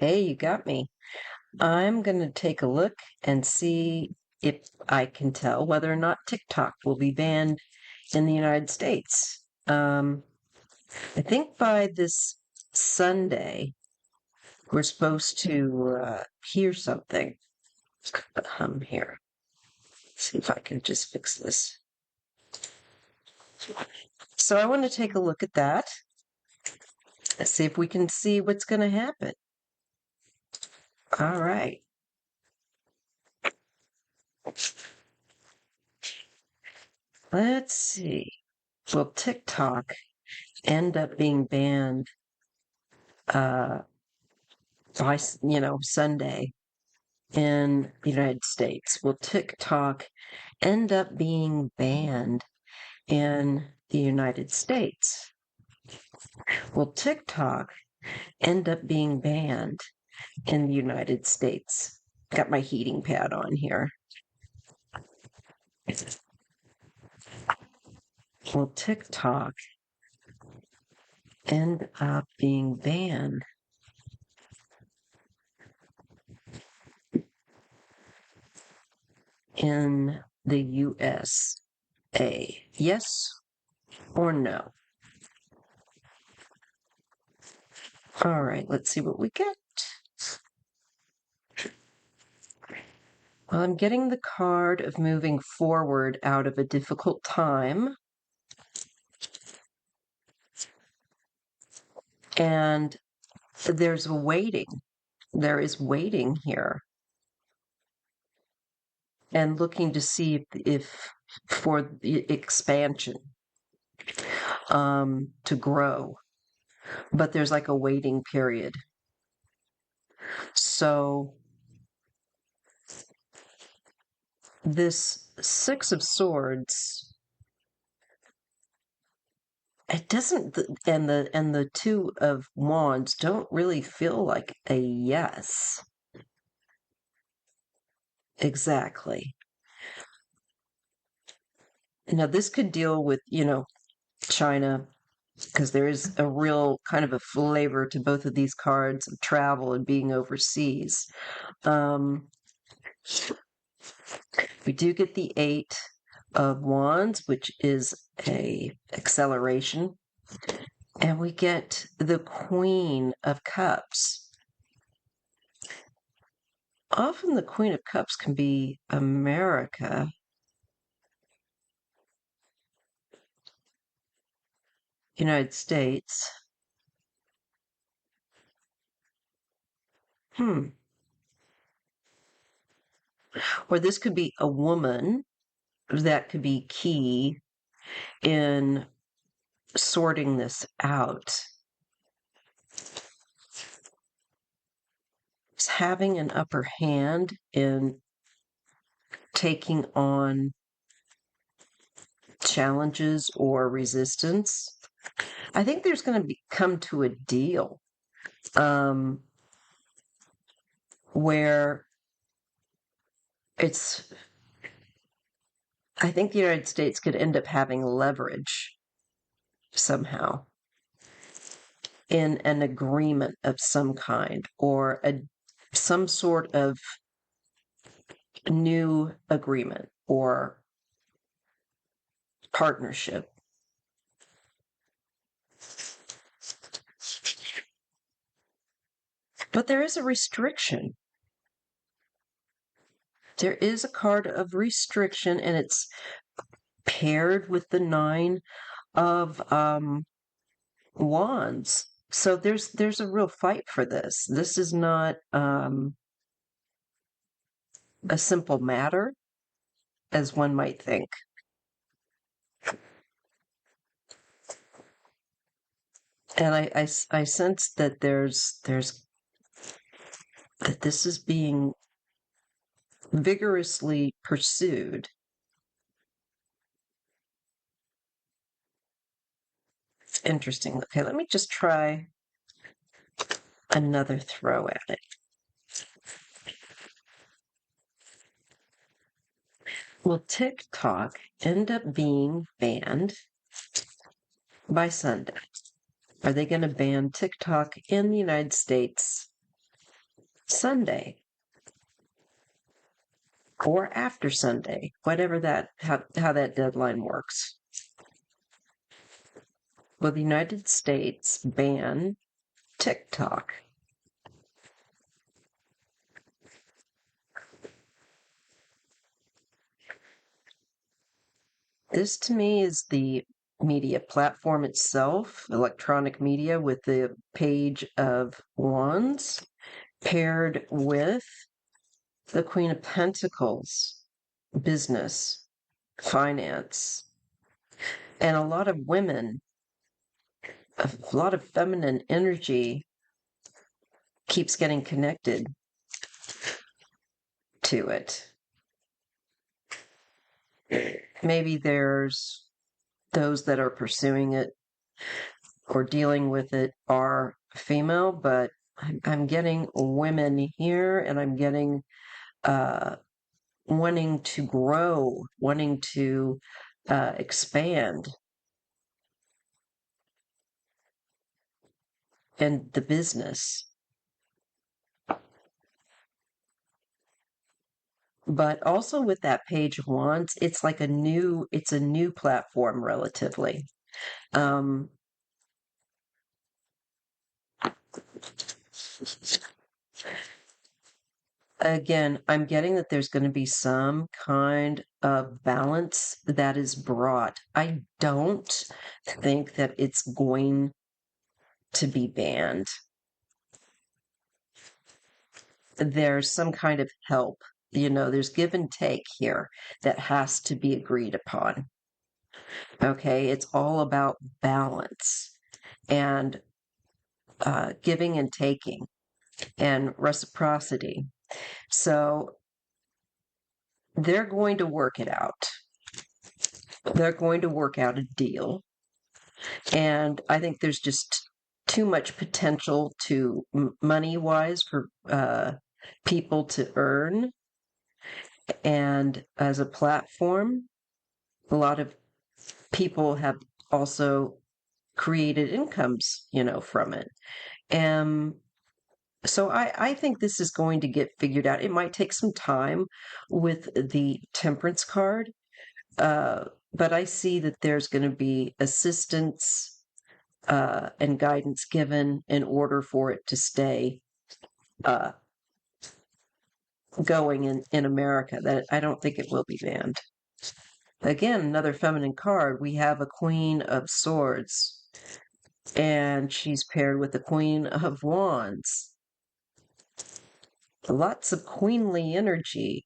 Hey, you got me. I'm going to take a look and see if I can tell whether or not TikTok will be banned in the United States. I think by this Sunday, we're supposed to hear something. Here. See if I can just fix this. So I want to take a look at that. Let's see if we can see what's going to happen. All right. Let's see. Will TikTok end up being banned by Sunday in the United States? Will TikTok end up being banned in the United States? Will TikTok end up being banned in the United States? Got my heating pad on here. Will TikTok end up being banned in the USA? Yes or no? All right, let's see what we get. Well, I'm getting the card of moving forward out of a difficult time. And there's waiting. There is waiting here. And looking to see if for the expansion to grow. But there's like a waiting period. So this Six of Swords, it doesn't, and the Two of Wands don't really feel like a yes. Exactly. Now this could deal with, China, because there is a real kind of a flavor to both of these cards of travel and being overseas. We do get the Eight of Wands, which is a acceleration, and we get the Queen of Cups. Often the Queen of Cups can be America. United States. Or this could be a woman that could be key in sorting this out. It's having an upper hand in taking on challenges or resistance. I think there's going to come to a deal where I think the United States could end up having leverage somehow in an agreement of some kind or some sort of new agreement or partnership. But there is a restriction. There is a card of restriction, and it's paired with the Nine of Wands. So there's a real fight for this. This is not a simple matter, as one might think. And I sense that there's that this is being vigorously pursued. It's interesting. Okay, let me just try another throw at it. Will TikTok end up being banned by Sunday? Are they going to ban TikTok in the United States Sunday or after Sunday, whatever how that deadline works. Will the United States ban TikTok? This to me is the media platform itself, electronic media with the page of wands paired with the Queen of Pentacles, business, finance, and a lot of women, a lot of feminine energy keeps getting connected to it. Maybe there's those that are pursuing it or dealing with it are female, but I'm getting women here, and I'm getting wanting to grow, wanting to expand, and the business. But also with that page of wands, it's like it's a new platform relatively. Again, I'm getting that there's going to be some kind of balance that is brought. I don't think that it's going to be banned. There's some kind of help. There's give and take here that has to be agreed upon. Okay, it's all about balance and giving and taking and reciprocity. So they're going to work it out. They're going to work out a deal. And I think there's just too much potential to money-wise for people to earn. And as a platform, a lot of people have also created incomes, from it. And so I think this is going to get figured out. It might take some time with the Temperance card, but I see that there's going to be assistance and guidance given in order for it to stay going in America. That I don't think it will be banned. Again, another feminine card. We have a Queen of Swords, and she's paired with the Queen of Wands. Lots of queenly energy.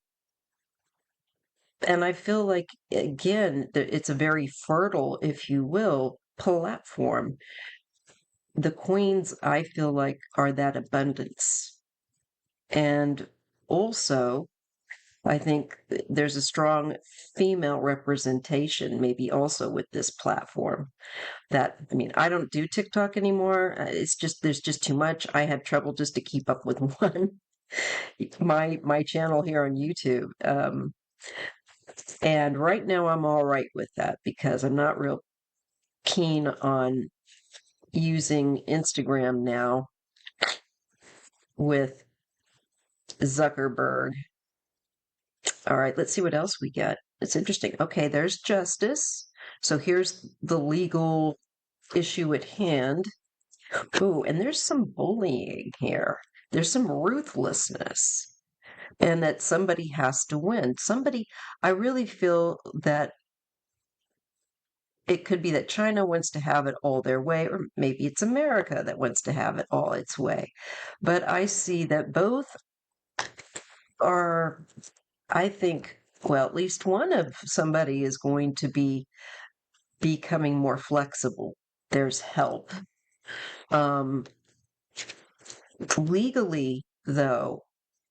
And I feel like, again, it's a very fertile, if you will, platform. The queens, I feel like, are that abundance. And also, I think there's a strong female representation, maybe also with this platform. I don't do TikTok anymore. There's just too much. I have trouble just to keep up with one. My channel here on YouTube. And right now I'm all right with that because I'm not real keen on using Instagram now with Zuckerberg. All right, let's see what else we get. It's interesting. Okay, there's justice. So here's the legal issue at hand. Ooh, and there's some bullying here. There's some ruthlessness. And that somebody has to win. I really feel that it could be that China wants to have it all their way, or maybe it's America that wants to have it all its way. But I see that both are, I think, well, at least one of somebody is going to be becoming more flexible. There's help. Legally, though,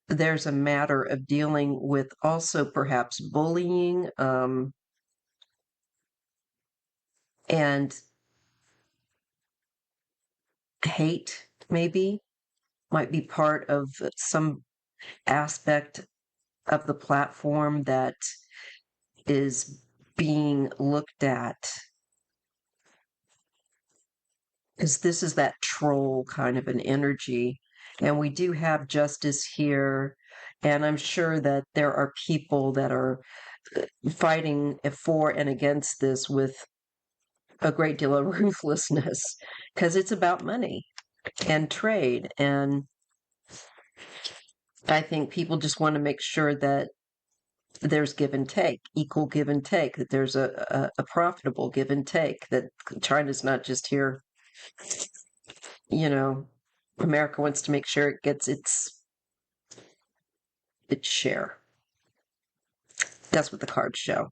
there's a matter of dealing with also perhaps bullying and hate, maybe, might be part of some aspect of the platform that is being looked at. Because this is that troll kind of an energy. And we do have justice here. And I'm sure that there are people that are fighting for and against this with a great deal of ruthlessness because it's about money and trade. And I think people just want to make sure that there's give and take, equal give and take, that there's a profitable give and take, that China's not just here, you know, America wants to make sure it gets its share. That's what the cards show.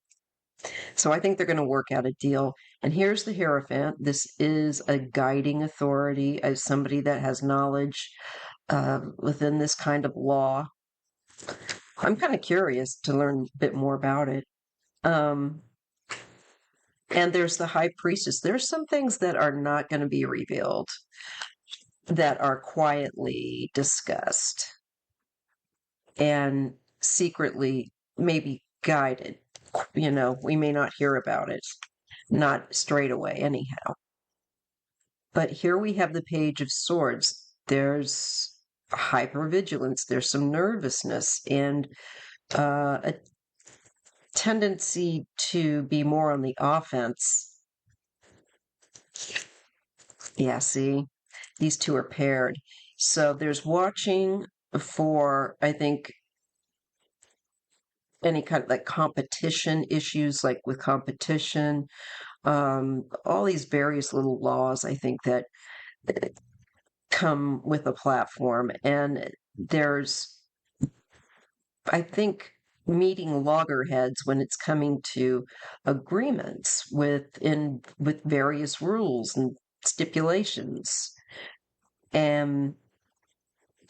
So I think they're going to work out a deal. And here's the Hierophant. This is a guiding authority, as somebody that has knowledge within this kind of law. I'm kind of curious to learn a bit more about it. Um, and there's the High Priestess. There's some things that are not going to be revealed, that are quietly discussed and secretly maybe guided. We may not hear about it, not straight away, anyhow. But here we have the Page of Swords. There's hypervigilance, there's some nervousness, and a tendency to be more on the offense. Yeah, see, these two are paired. So there's watching for, I think, any kind of like competition issues, like with competition, all these various little laws, I think, that come with a platform. And there's, I think, meeting loggerheads when it's coming to agreements with various rules and stipulations. And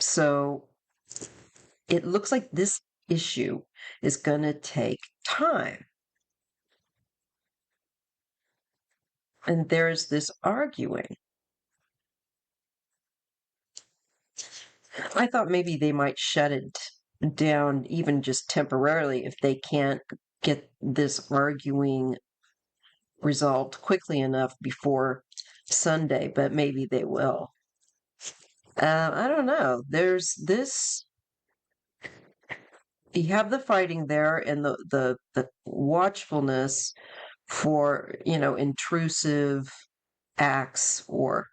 so it looks like this issue is going to take time. And there's this arguing. I thought maybe they might shut it down even just temporarily if they can't get this arguing resolved quickly enough before Sunday, but maybe they will. I don't know. There's this. You have the fighting there and the watchfulness for, intrusive acts or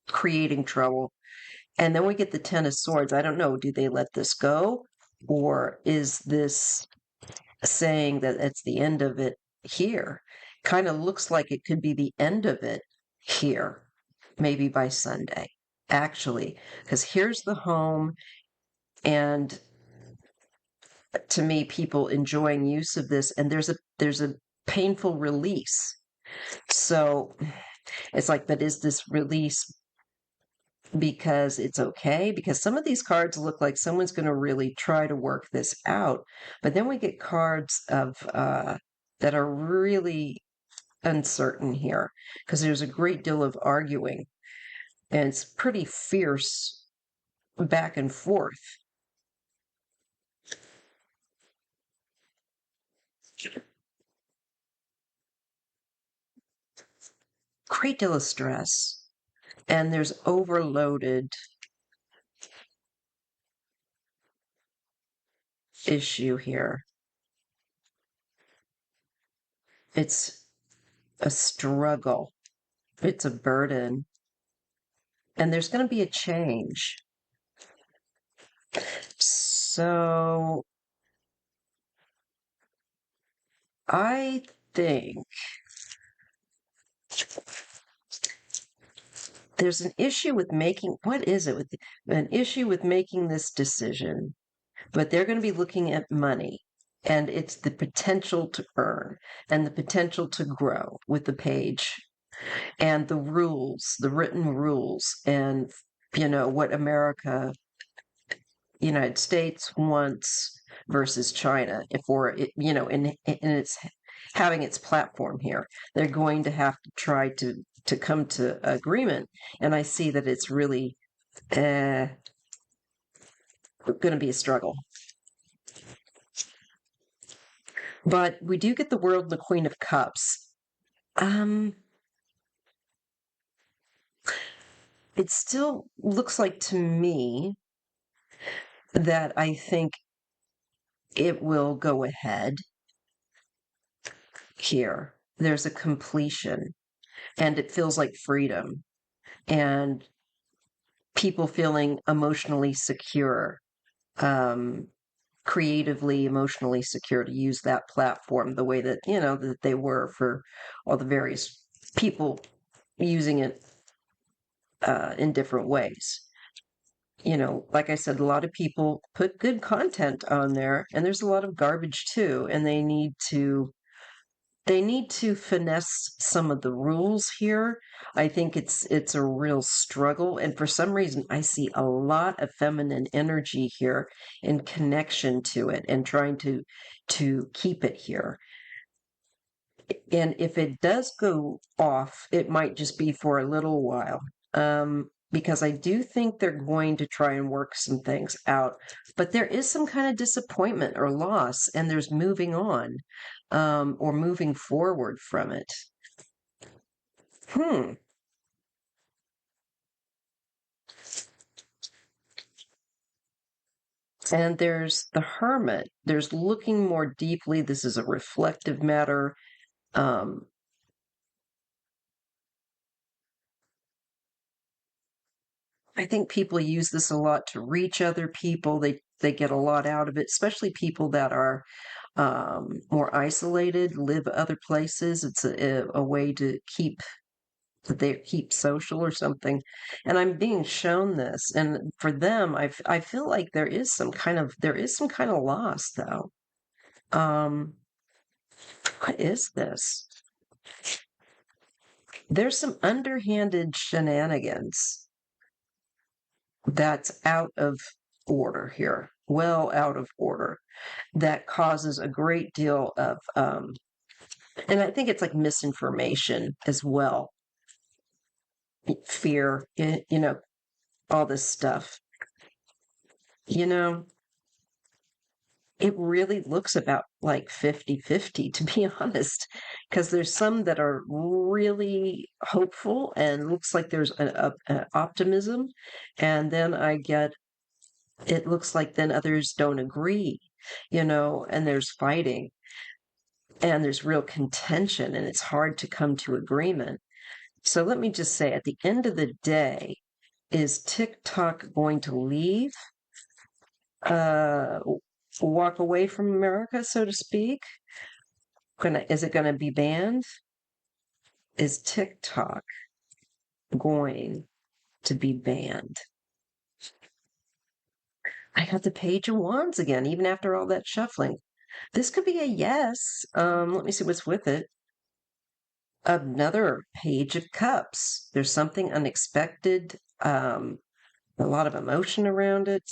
creating trouble. And then we get the Ten of Swords. I don't know. Do they let this go? Or is this saying that it's the end of it here? Kind of looks like it could be the end of it here, maybe by Sunday, actually. Because here's the home, and to me, people enjoying use of this, and there's a painful release. So it's like, but is this release because it's okay? Because some of these cards look like someone's going to really try to work this out, but then we get cards of that are really uncertain here, because there's a great deal of arguing, and it's pretty fierce back and forth. Great deal of stress, and there's overloaded issue here. It's a struggle, it's a burden, and there's going to be a change. So I think there's an issue with making, what is it with an issue with making this decision? But they're going to be looking at money, and it's the potential to earn and the potential to grow with the page, and the rules, the written rules, and what America, United States wants versus China. If we're, in its having its platform here, they're going to have to try to come to agreement. And I see that it's really going to be a struggle. But we do get the World and the Queen of Cups. Um, it still looks like to me that I think it will go ahead here. There's a completion, and it feels like freedom and people feeling emotionally secure, um, creatively, emotionally secure to use that platform the way that, that they were for all the various people using it in different ways. Like I said, a lot of people put good content on there, and there's a lot of garbage too, and they need to finesse some of the rules here. I think it's a real struggle, and for some reason I see a lot of feminine energy here in connection to it and trying to keep it here. And if it does go off, it might just be for a little while. Because I do think they're going to try and work some things out, but there is some kind of disappointment or loss, and there's moving on, or moving forward from it. Hmm. And there's the hermit. There's looking more deeply. This is a reflective matter. Um, I think people use this a lot to reach other people. They get a lot out of it, especially people that are more isolated, live other places. It's a way to keep social or something. And I'm being shown this, and for them, I feel like there is some kind of loss though. Um, what is this? There's some underhanded shenanigans that's out of order here, well out of order, that causes a great deal of, and I think it's like misinformation as well, fear, all this stuff. You know, it really looks about like 50-50, to be honest, because there's some that are really hopeful and looks like there's an optimism. And then it looks like then others don't agree, and there's fighting and there's real contention and it's hard to come to agreement. So let me just say, at the end of the day, is TikTok going to leave, uh, walk away from America, so to speak? Is it gonna be banned? Is TikTok going to be banned? I got the Page of Wands again, even after all that shuffling. This could be a yes. Let me see what's with it. Another Page of Cups. There's something unexpected, a lot of emotion around it,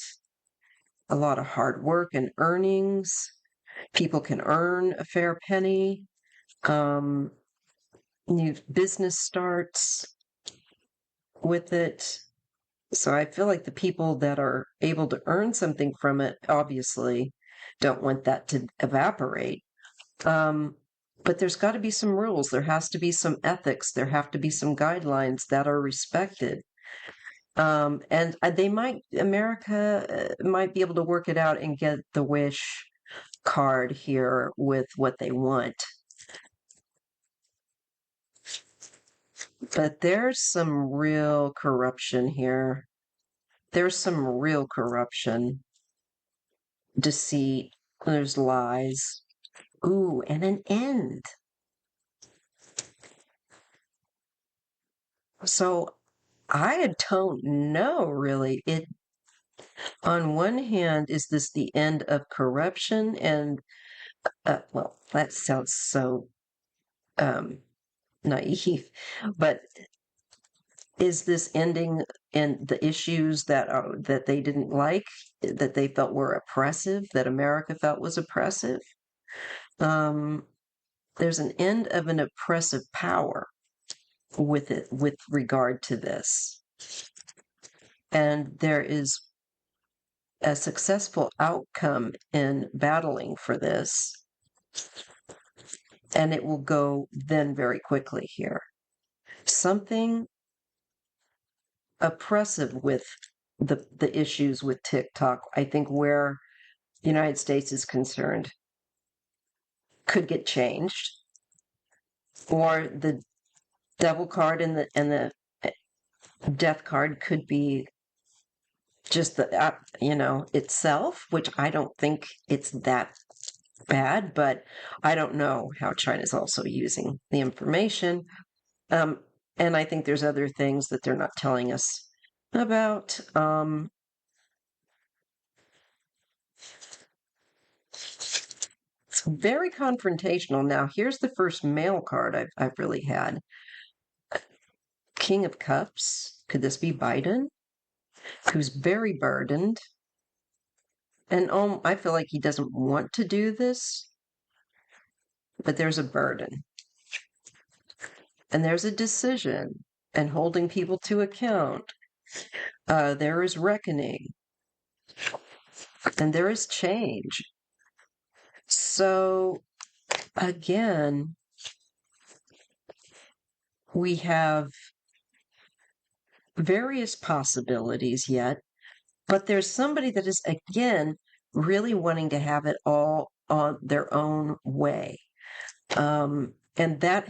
a lot of hard work and earnings. People can earn a fair penny. Um, New business starts with it. So I feel like the people that are able to earn something from it obviously don't want that to evaporate. Um, but there's got to be some rules. There has to be some ethics. There have to be some guidelines that are respected. And America might be able to work it out and get the wish card here with what they want. But there's some real corruption here. There's some real corruption, deceit, there's lies. Ooh, and an end. So I don't know really. On one hand, is this the end of corruption? And well, that sounds so um, naive, but is this ending in the issues that they didn't like, that they felt were oppressive, that America felt was oppressive? Um, there's an end of an oppressive power with regard to this, and there is a successful outcome in battling for this, and it will go then very quickly here. Something oppressive with the issues with TikTok. I think where the United States is concerned could get changed, or the devil card and the death card could be just the app, itself, which I don't think it's that bad, but I don't know how China's also using the information. Um, and I think there's other things that they're not telling us about. It's very confrontational. Now, here's the first male card I've really had. King of Cups. Could this be Biden? Who's very burdened. And I feel like he doesn't want to do this, but there's a burden. And there's a decision and holding people to account. There is reckoning. And there is change. So, again, we have various possibilities yet, but there's somebody that is, again, really wanting to have it all on their own way. And that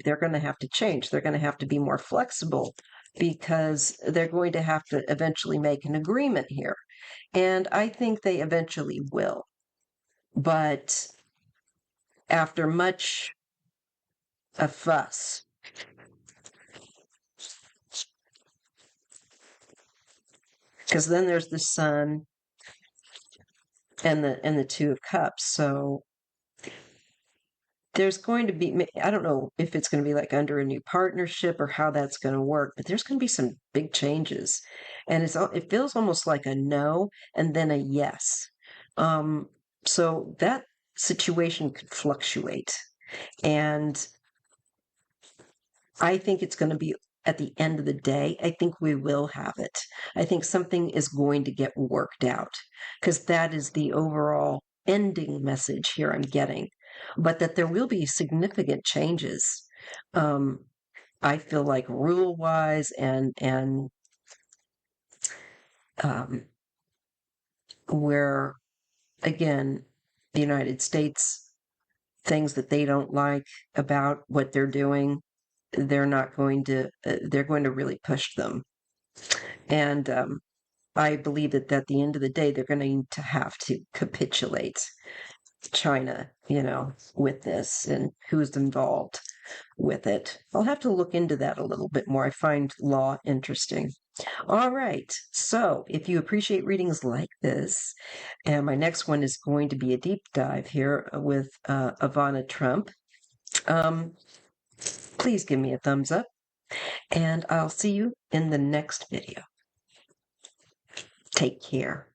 they're going to have to change. They're going to have to be more flexible because they're going to have to eventually make an agreement here. And I think they eventually will. But after much a fuss, because then there's the sun and the Two of Cups. So there's going to be, I don't know if it's going to be like under a new partnership or how that's going to work, but there's going to be some big changes. And it feels almost like a no and then a yes. So that situation could fluctuate. And I think it's going to be at the end of the day, I think we will have it. I think something is going to get worked out because that is the overall ending message here I'm getting. But that there will be significant changes. I feel like rule wise and where again the United States things that they don't like about what they're doing, they're going to really push them. And I believe that at the end of the day, they're going to have to capitulate China, with this and who's involved with it. I'll have to look into that a little bit more. I find law interesting. All right. So if you appreciate readings like this, and my next one is going to be a deep dive here with Ivana Trump, please give me a thumbs up, and I'll see you in the next video. Take care.